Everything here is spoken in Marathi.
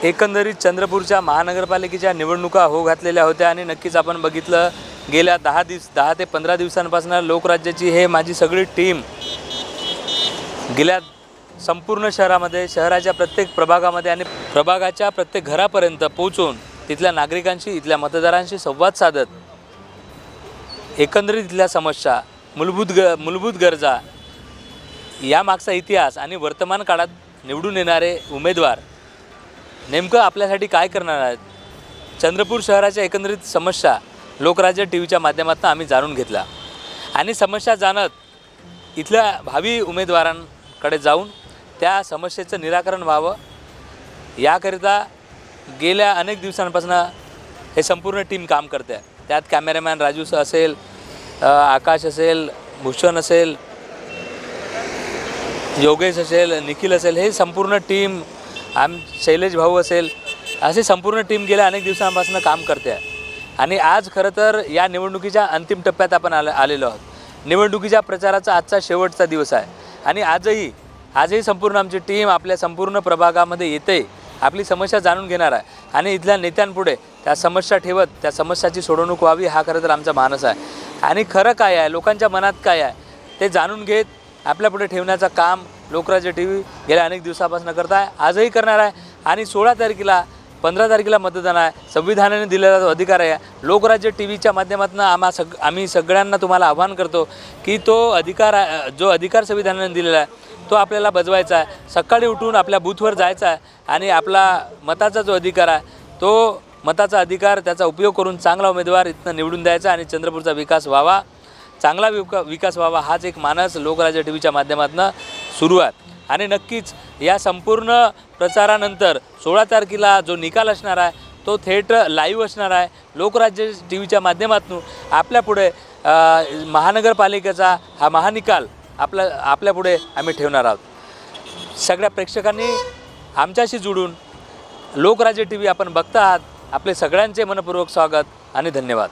एकंदरीत चंद्रपूरच्या महानगरपालिकेच्या निवडणुका हो घातलेल्या होत्या आणि नक्कीच आपण बघितलं गेल्या 10 ते 15 दिवसांपासून लोकराज्याची हे माझी सगळी टीम गेल्या संपूर्ण शहरामध्ये, शहराच्या प्रत्येक प्रभागामध्ये आणि प्रभागाच्या प्रत्येक घरापर्यंत पोहोचून तिथल्या नागरिकांशी, मतदारांशी संवाद साधत एकंदरीत इथल्या समस्या, मूलभूत गरजा, यामागचा इतिहास आणि वर्तमान काळात निवडून येणारे उमेदवार नेमकं आपल्यासाठी काय करणार आहेत, चंद्रपूर शहराच्या एकंदरीत समस्या लोकराज्य टीव्हीच्या माध्यमातून आम्ही जाणून घेतल्या आणि समस्या जाणत इथल्या भावी उमेदवारांकडे जाऊन त्या समस्येचं निराकरण व्हावं याकरिता गेल्या अनेक दिवसांपासून हे संपूर्ण टीम काम करते. त्यात कॅमेरामॅन राजू असेल, आकाश असेल, भूषण असेल, योगेश असेल, निखिल असेल, हे संपूर्ण टीम, शैलेश भाऊ असेल, असे संपूर्ण टीम गेल्या अनेक दिवसांपासून काम करते आहे. आणि आज खरं तर या निवडणुकीच्या अंतिम टप्प्यात आपण आलेलो आहोत. निवडणुकीच्या प्रचाराचा आजचा शेवटचा दिवस आहे आणि आजही संपूर्ण आमची टीम आपल्या संपूर्ण प्रभागामध्ये येते, आपली समस्या जाणून घेणार आहे आणि इथल्या नेत्यांपुढे त्या समस्या ठेवत त्या समस्याची सोडवणूक व्हावी हा खरं तर आमचा मानस आहे. आणि खरं काय आहे, लोकांच्या मनात काय आहे ते जाणून घेत आपल्यापुढे ठेवण्याचं काम लोकराज्य टीव्ही गेल्या अनेक दिवसापासून करत आहे, आजही करणार आहे. आणि 15 तारखेला मतदान आहे. संविधानाने दिलेला जो अधिकार आहे, लोकराज्य टीव्हीच्या माध्यमातून आम्ही सगळ्यांना तुम्हाला आवाहन करतो की तो अधिकार, जो अधिकार संविधानाने दिलेला आहे तो आपल्याला बजवायचा आहे. सकाळी उठून आपल्या बूथवर जायचा आहे आणि आपला मताचा जो अधिकार आहे तो मताचा अधिकार, त्याचा उपयोग करून चांगला उमेदवार इथनं निवडून द्यायचा आणि चंद्रपूरचा विकास व्हावा, चांगला विकास व्हावा, हाच एक मानस लोकराज्य टीव्हीच्या माध्यमातून सुरू आहे. आणि नक्कीच या संपूर्ण प्रचारानंतर 16 तारखेला जो निकाल असणार आहे तो थेट लाईव्ह असणार आहे. लोकराज्य टीव्हीच्या माध्यमातून आपल्यापुढे महानगरपालिकेचा हा महानिकाल आपल्यापुढे आम्ही ठेवणार आहोत. सगळ्या प्रेक्षकांनी आमच्याशी जुळून लोकराज्य टीव्ही आपण बघता आहात. आपले सगळ्यांचे मनपूर्वक स्वागत आणि धन्यवाद.